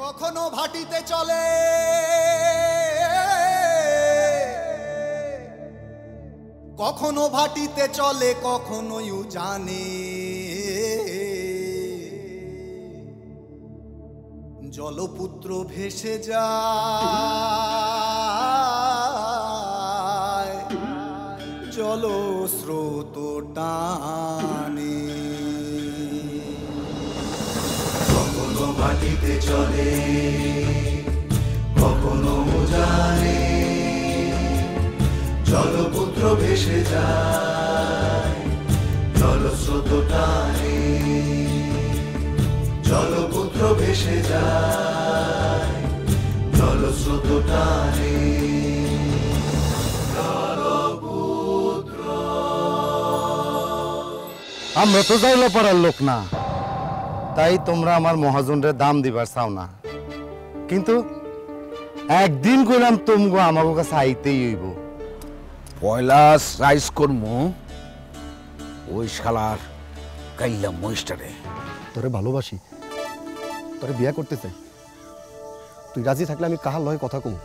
কখনো ভাটিতে চলে, কখনো ভাটিতে চলে, কখনো জানে জলপুত্র ভেসে যায় জলস্রোত টানে। কখনো ভাটিতে চলে, কখনো জানে জলপুত্র ভেসে যায় জলস্রোত টানে, জলপুত্র ভেসে যায় জলস্রোত টানে। জলপুত্র। আমরা তো যাইলে পারার লোক না, তাই তোমরা আমার মহাজনের দাম দিবার চাও না, কিন্তু একদিন করলাম তোমগো আমাকে কাছে আইতেই হইব। পয়লা সাইজ করমু ওই শালার কাইলা মহিষটারে। তোরে ভালোবাসি, তোরে বিয়া করতে চাই, তুই রাজি থাকলে আমি কাহার লয় কথা কম।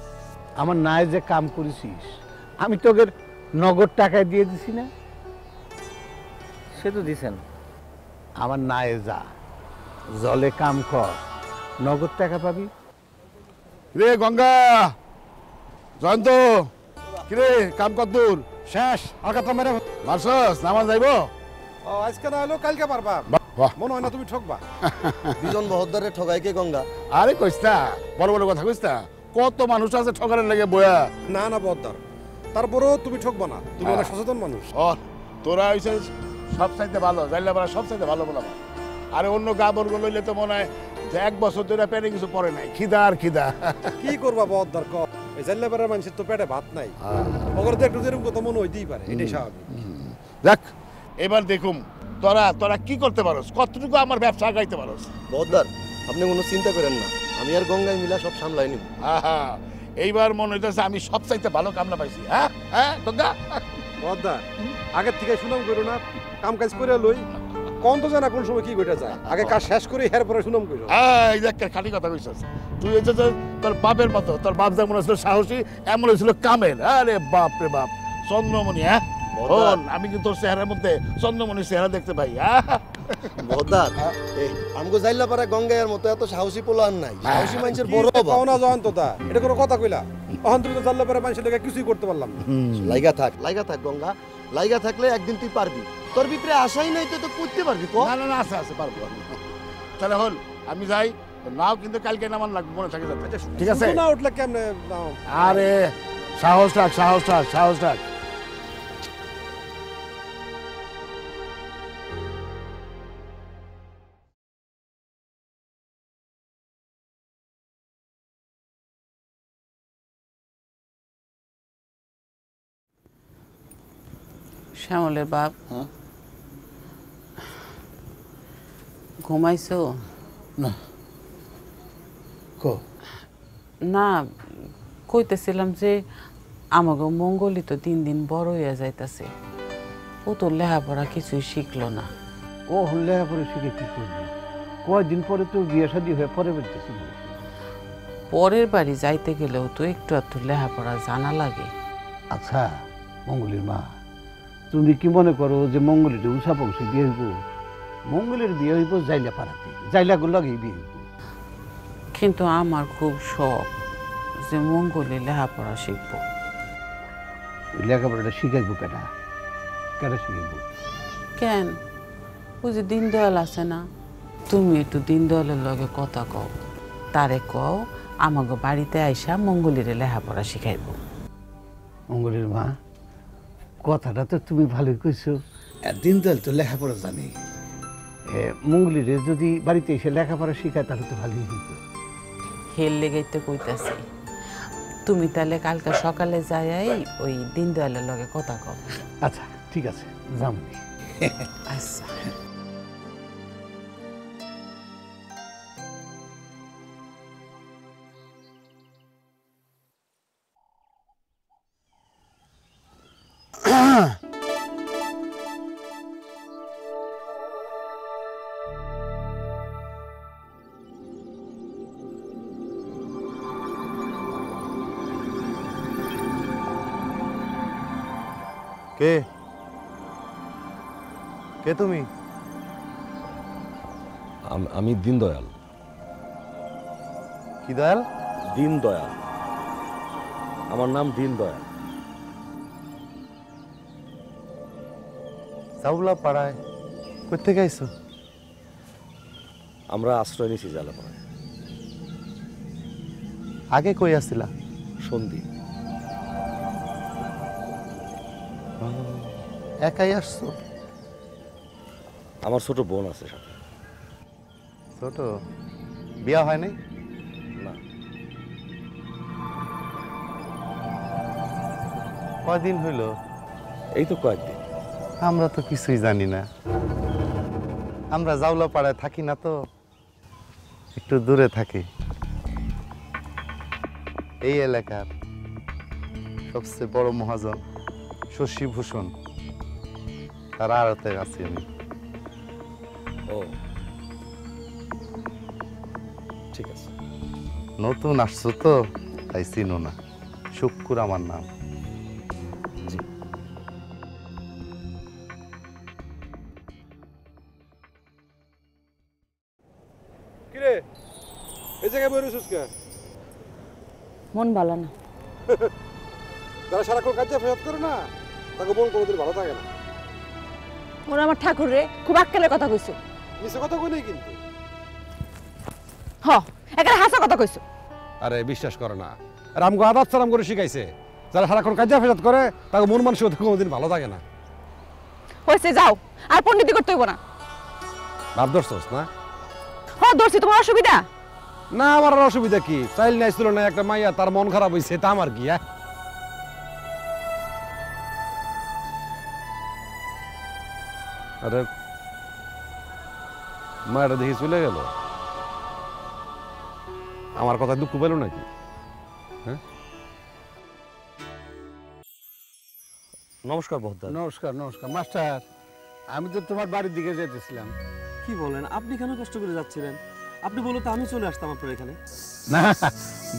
আমার নাই যে কাম করেছিস, আমি তোকে নগদ টাকা দিয়ে দিছি না? সে তো দিছেন। আমার নাই যা, জলে কাম কর, নগদ টাকা পাবি। রে গঙ্গা, জয়ন্ত, কিরে কাম কত দূর? শেষ, আগাটা মেরে মারছস, নামান যাইব? আজকে না হলেও কালকে পারবা। মনে হয় না তুমি ঠকবা। দুজন বহদ্দারে ঠগাই কে গঙ্গা? আরে কইস না, বড় বড় কথা কইস না। কত মানুষ আছে ঠকারের লাগে বয়া। না না বহদ্দার, তারপরেও তুমি ঠকবা না, তুমি অনেক সচেতন মানুষ। ও তোরা হইছিস সব চাইতে ভালো, জাইলা পারা সব চাইতে ভালো বলা। আরে অন্য গা বর্গ লইলে তো মনে হয় যে 1 বছর ধরে পেটে কিছু পড়ে নাই, খিদা আর খিদা। কি করবা বহদ্দার ক, এই জাল্লাপাড়ার মানুষের তো পেটে ভাত নাই, ওগর তো একটু যেরকম কথা মনে হইতেই পারে, এটাই স্বাভাবিক। দেখ এবার দেখুম তোরা তোরা কি করতে পারোস, কতটুকু আমার ব্যবসা আগাইতে পারোস। বহদ্দার আপনি কোনো চিন্তা করেন না, আমি আর গঙ্গায় মিলা সব সামলাই নিব। এইবার মনে হইতেছে আমি সব চাইতে ভালো কামনা পাইছি। হ্যাঁ হ্যাঁ গঙ্গা, বহদ্দার আগের থেকে সুনাম করো না, কাম কাজ করে লই, কোন তো জানা কোন সময় কি ঘটে যায়, আগে কাজ শেষ করে এর পরে সুনাম করো। এই দেখ খালি কথা কইছস তুই, এই যে তোর বাপের মতো, তোর বাপ যেমন ছিল সাহসী, এমন ছিল কামেল। আরে বাপ রে বাপ, চন্দ্রমণি। হ্যাঁ আমি কিন্তু তোর চেহারার মধ্যে চন্দ্রমণির চেহারা দেখতে পাই। বহদ্দার আমগো জাল্লাপাড়া গঙ্গায়ের মতো এত সাহসী পোলান নাই, সাহসী মানুষের বড় অভাব না। জয়ন্তদা এটা কোনো কথা কইলা? অহন তুমি তো জাল্লাপাড়া মানুষের লেগে কিছুই করতে পারলাম না। লাইগা থাক গঙ্গা, লাইগা থাকলে একদিন তুই পারবি, তোর ভিতরে আশাই নাই তো করতে পারবি। না না না, আছে আছে, পারবো। তাহলে হল আমি যাই, নাও কিন্তু কালকে নামান লাগবে, মনে থাকে যাতে। ঠিক আছে না উঠলে কেমনে? আরে সাহস রাখ, সাহস রাখ, সাহস রাখ। শ্যামলের বাপ, ঘুমাইছো? না না, কইতেছিলাম যে আমাকে মঙ্গলই তো দিন দিন বড় হইয়া যাইতাছে, ও তো লেখাপড়া কিছুই শিখলো না। ও লেখাপড়া শিখে কি করবো? কয়দিন পরে তো বিয়ে শাদী হয়ে পরে বেরতেছি। পরের বাড়ি যাইতে গেলেও তো একটু একটু লেখাপড়া জানা লাগে। আচ্ছা মঙ্গলের মা, তুমি কি মনে করো যে মঙ্গলের উষা বংশে বিয়ে হইব? মঙ্গলের বিয়ে হইব জাইলা পাড়াতে, জাইলাগুলো লাগেই বিয়ে হইব। কিন্তু আমার খুব শখ যে মঙ্গলে লেখাপড়া শিখবো। লেখাপড়াটা শিখাইব কেটা? কেটা শিখাইব? কেন, ওই যে দীনদয়াল আছে না, তুমি একটু দীনদয়ালের লগে কথা কও, তারে কও আমাকে বাড়িতে আইসা মঙ্গলীরে লেখাপড়া শিখাইব। মঙ্গলের মা, কথাটা তো তুমি ভালোই কইছো। দীনদয়াল তো লেখাপড়া জানি। মঙ্গলীরে যদি বাড়িতে এসে লেখাপড়া শিখায় তাহলে তো ভালোই হইব। হেল লেগাইতে কইতাছি, তুমি তাহলে কালকে সকালে যাই ওই দীনদয়ালের লগে কথা কও। আচ্ছা ঠিক আছে, যামনি। আচ্ছা। কে কে তুমি? আমি দীনদয়াল। কি দয়াল? দীনদয়াল, আমার নাম দীনদয়াল। চাউলা পাড়ায় কোথেকে আইছো? আমরা আশ্রয় নিয়েছি জালাপাড়ায়। আগে কই আসছিলা? সন্ধি। একাই আসছো? আমার ছোট বোন আছে সাথে। ছোট? বিয়া হয় নাই? না। কয়দিন হইল? এই তো কয়েকদিন। আমরা তো কিছুই জানি না, আমরা জাউলা পাড়ায় থাকি না তো, একটু দূরে থাকি। এই এলাকার সবচেয়ে বড় মহাজন শশীভূষণ, তার আড়তে আছি আমি। ও ঠিক আছে। নতুন আসছো তো তাই চিনো না। শুক্কুর আমার নাম। জি। কিরে এই জায়গায় বই রইছিস কে? মন ভালো না। যারা সারাক্ষণ কাজে ফেরত করে না, তাকে মন কোনোদিন ভালো থাকে না। ওরা আমার ঠাকুর রে খুব আক্কেলের কথা কইছো। মিছে কথা কই নাই কিন্তু। হ, একেবারে হাসা কথা কইছো। আরে বিশ্বাস করে না, আর আমগো আদাত সালাম করে শিখাইছে, যারা সারাক্ষণ কাজে ফেরত করে তাকে মন মানসিকতা কোনোদিন ভালো থাকে না। হয়েছে, যাও, আর পণ্ডিতি করতে হইব না। ভাব ধরছস না? হ, ধরছি, তোমার অসুবিধা? না, আমার আর অসুবিধা কি? চাইল নাইছিল না একটা মাইয়া, তার মন খারাপ হইছে, তা আমার কি? আরে মায়েরা দেখি চলে গেল, আমার কথা দুঃখ পেল নাকি? হ্যাঁ, নমস্কার বহদ্দার। নমস্কার নমস্কার মাস্টার, আমি তো তোমার বাড়ির দিকে যেতেছিলাম। কি বলেন, আপনি কেন কষ্ট করে যাচ্ছিলেন? আপনি বলতে আমি চলে আসতাম আপনার এখানে। না,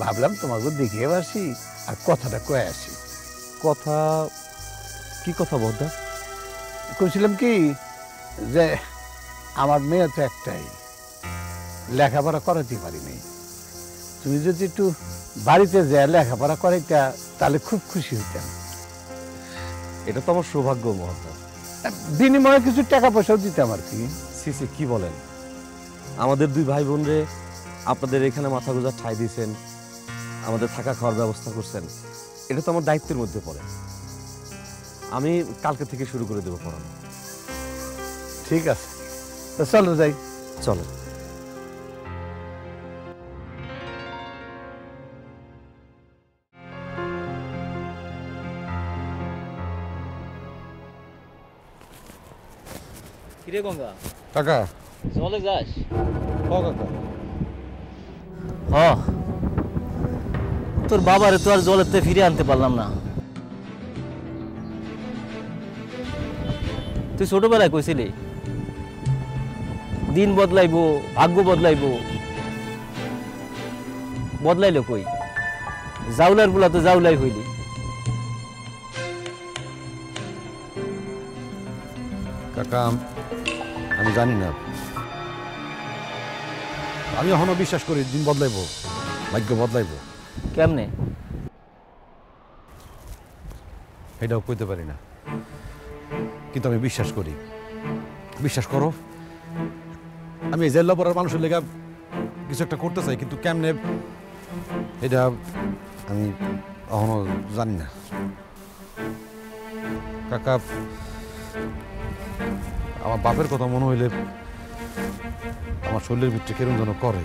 ভাবলাম তোমাকে দেখে আসি আর কথাটা কয়ে আসি। কথা? কি কথা বহদ্দার? কইছিলাম কি যে আমার মেয়ে তো একটাই, লেখাপড়া করাতে পারিনি। তুমি যদি একটু বাড়িতে যায় লেখাপড়া করাইতা তাহলে খুব খুশি হইতাম। এটা তো আমার সৌভাগ্য বহদ্দার। বিনিময়ে কিছু টাকা পয়সাও দিতাম আর কি। সিসি কি বলেন, আমাদের দুই ভাই বোন রে আপনাদের এখানে মাথা গোজা ঠাই দিয়েছেন, আমাদের থাকা খাওয়ার ব্যবস্থা করছেন, এটা তো আমার দায়িত্বের মধ্যে পড়ে। আমি কালকে থেকে শুরু করে দেবো পড়ানো। ঠিক আছে, তো চলো যাই। চলো। কিরে গঙ্গা, কাকা জলে যাস? কাকা হ, তোর বাবারে তো আর জলেতে ফিরে আনতে পারলাম না। তুই ছোটবেলায় কইছিলি দিন বদলাইবো, ভাগ্য বদলাইবো, বদলাইলো কই? জাউলার বুলা তো জাউলাই হইলি। কাকা আমি জানি না, আমি এখনো বিশ্বাস করি দিন বদলাইব, ভাগ্য বদলাইব। কেমনে? এটাও কইতে পারি না, কিন্তু আমি বিশ্বাস করি। বিশ্বাস করো, আমি এই জেলা পড়ার মানুষের লেগা কিছু একটা করতে চাই, কিন্তু কেমনে এটা আমি এখনো জানি না। কাকা আমার বাপের কথা মনে হইলে আমার শরীরের ভিতরে কেরম যেন করে,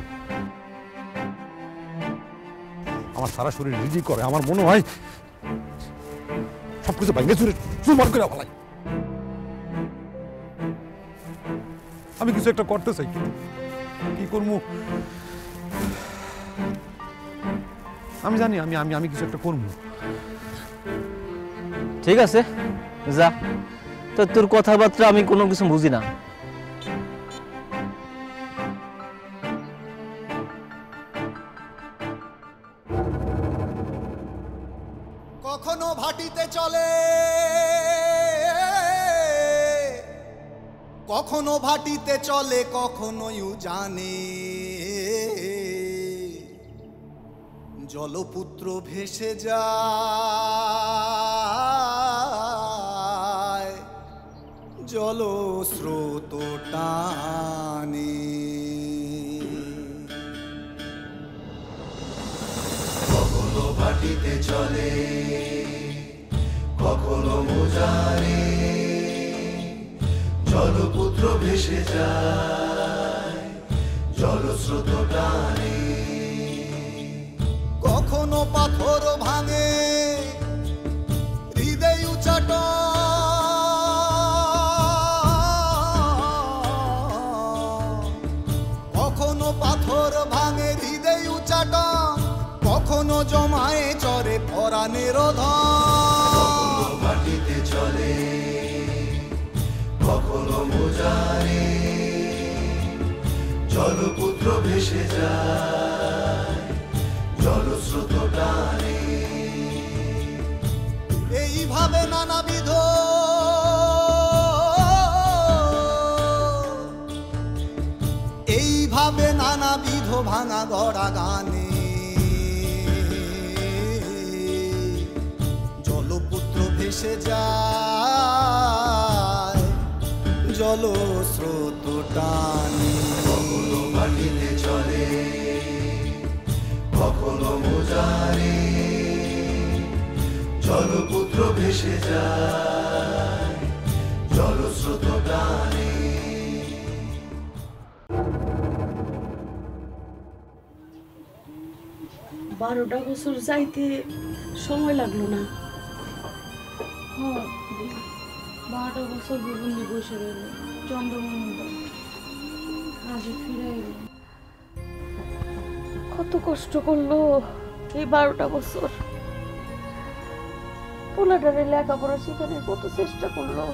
আমার সারা শরীর রিজি করে। আমার মনে হয় সবকিছু ভেঙে চুরে চুরমার করে ফেলাই। আমি কিছু একটা করতে চাই, কিন্তু কি করবো আমি জানি, আমি আমি আমি কিছু একটা করবো। ঠিক আছে, যা। তো তোর কথাবার্তা আমি কোনো কিছু বুঝি না। কখনো ভাটিতে চলে কখনো ভাটিতে চলে কখনো জানে জলপুত্র ভেসে যায় জলস্রোত টানে কখনো ভাটিতে চলে কখনো মোজারে জলপুত্র ভেসে যায় জলস্রোত টানে কখনো পাথর ভাঙে হৃদয় উচাট কখনো পাথর ভাঙে হৃদয় উচাট কখনো জমায়ে চরে পরাণের ধন মাটিতে চলে কখনো মোজারে জলপুত্র ভেসে যায় জলস্রোত টানে এইভাবে নানাবিধ নানাবিধ ভাঙা গড়া গানে জলপুত্র ভেসে যায় জলস্রোত টানে কখনো মাটিতে চলে কখনো মোজারে জলপুত্র ভেসে যায় জলস্রোত টানে 12টা বছর যাইতে সময় লাগলো না। 12টা বছর বুবুনি বসে রইল চন্দ্রমোহন আজকে ফিরে এলো। কত কষ্ট করলো এই 12টা বছর। পোলাটারে লেখাপড়া শেখানোর কত চেষ্টা করলো,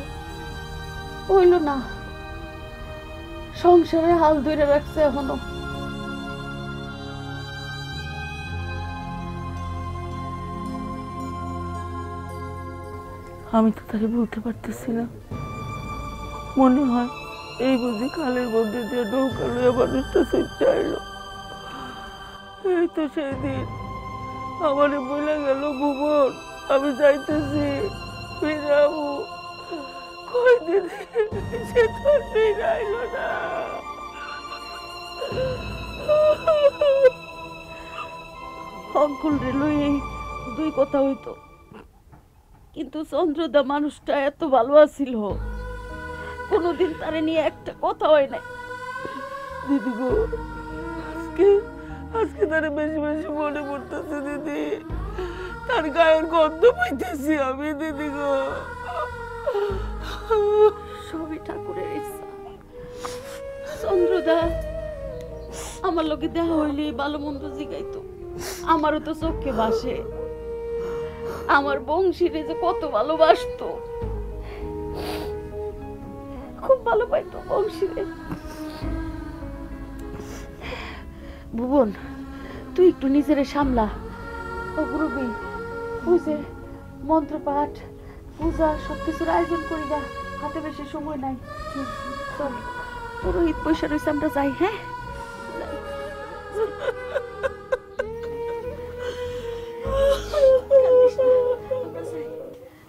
হইল না। সংসারে হাল ধরে রাখছে এখনো। আমি তো তাকে বলতে পারতেছি না। মনে হয় এই বুঝি খালের মধ্যে দিয়ে নৌকা লইয়া মানুষটা ছুটে আইলো। এই তো সেই দিন আমারে বলে গেল, ভুবন আমি যাইতেছি, ফিরাবো। কই দিদি সে তো ফিরে আইলো না। অঙ্কুল রে লই দুই কথা হইতো, কিন্তু চন্দ্রদা মানুষটা এত ভালো আছিল, কোনোদিন তারে নিয়ে একটা কথা হয় নাই। দিদি গো, আজকে তারে বেশি বেশি মনে পড়তেছে দিদি। তার গায়ের গন্ধ পাইতেছি আমি দিদি গো। সবই ঠাকুরের ইচ্ছা। চন্দ্রদা আমার লোকে দেখা হইলে ভালো মন্দ জিগাইতো, আমারও তো চোখে ভাসে। আমার বংশীরে যে কত ভালোবাসতো, খুব ভালো পাইতো বংশীরে। ভুবন তুই একটু নিজেরে সামলা। ও গুরুবি ওই যে মন্ত্রপাঠ পূজা সবকিছুর আয়োজন করি না, হাতে বেশি সময় নাই। চল পুরোহিত পয়সা রয়েছে, আমরা যাই। হ্যাঁ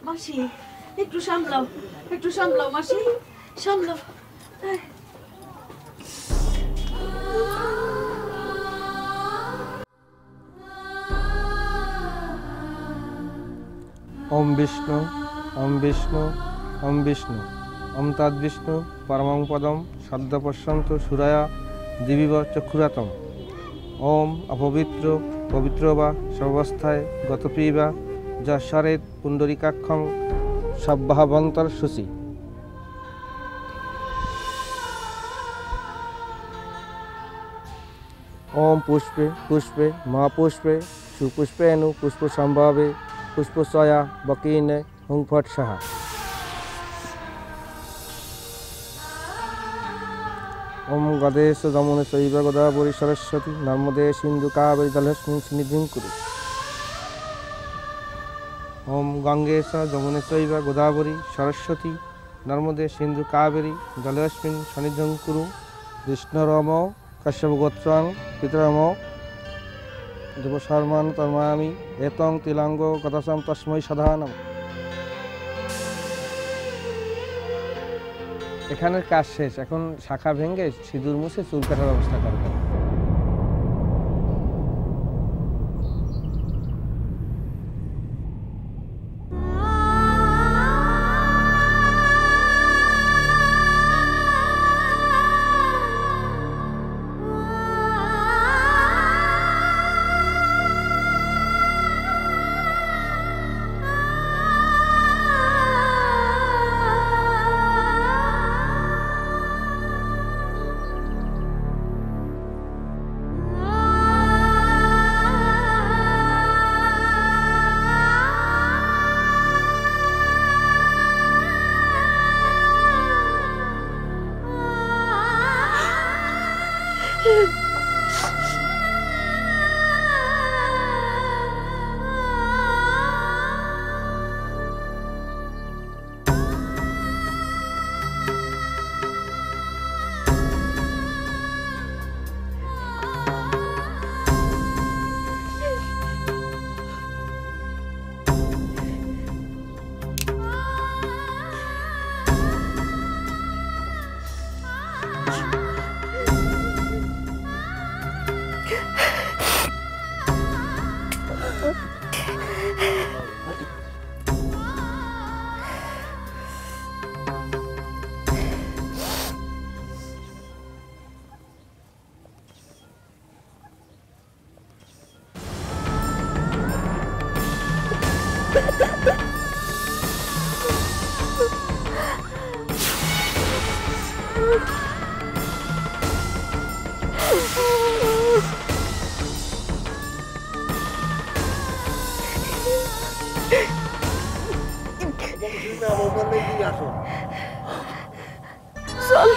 মাসি একটু সামলাও, একটু সামলাও মাসি, সামলাও। ওম বিষ্ণু ওম বিষ্ণু ওম বিষ্ণু ওম তদ বিষ্ণু পরমং পদম সদ্য পশ্যন্ত সুরায়া দিবিব চক্ষুরাতম। ওম অপবিত্র পবিত্র বা সর্বাবস্থায় গতপ্রিবা যা সরেত পুণ্ডরিকাক্ষং সব্বাহবন্তর শুচি। ওম পুষ্পে পুষ্পে মহাপুষ্পে সুপুষ্পেনু পুষ্প সম্ভাবে পুষ্পচয়া বকিনে হুং ফট সাহা। ওম গদেশ দমনে চৈব গোদাবরী সরস্বতী নর্মদে সিন্ধু কাবেরী জলস্মিন নিধিং কুরু। ওম গঙ্গেশ যমুনে চৈব গোদাবরী সরস্বতী নর্মদে সিন্ধু কাবেরী জলেস্মিন সন্নিধিং কুরু বিষ্ণুরম কাশ্যপগোত্রং পিতরম দেবশর্মান তর্মামি এতং তিলাঙ্গ গতাসম তস্মৈ সদা নমঃ। এখানের কাজ শেষ, এখন শাখা ভেঙে সিঁদুর মুছে চুল কাটার ব্যবস্থা করবেন। চল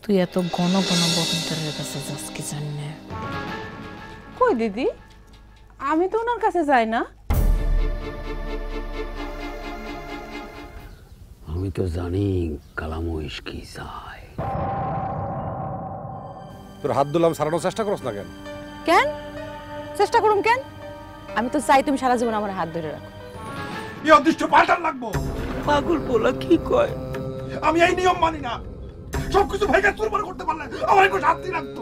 তুই এত ঘন ঘন বসন্তের কাছে যাস কি জানি না। কই দিদি, আমি তো ওনার কাছে যাই না। আমি তো জানি কালামইশ কি চায়। তোর হাত দিলাম সারানোর চেষ্টা করছ না কেন? কেন চেষ্টা করুম কেন? আমি তো চাই তুমি সারা জীবন আমার হাত ধরে রাখো। এই অদৃষ্ট পাল্টান লাগবো। পাগল পোলা কি কয়? আমি এই নিয়ম মানি না। সবকিছু ভাইকে চুরমার করতে পারলে আমার একটু শান্তি রাখতো।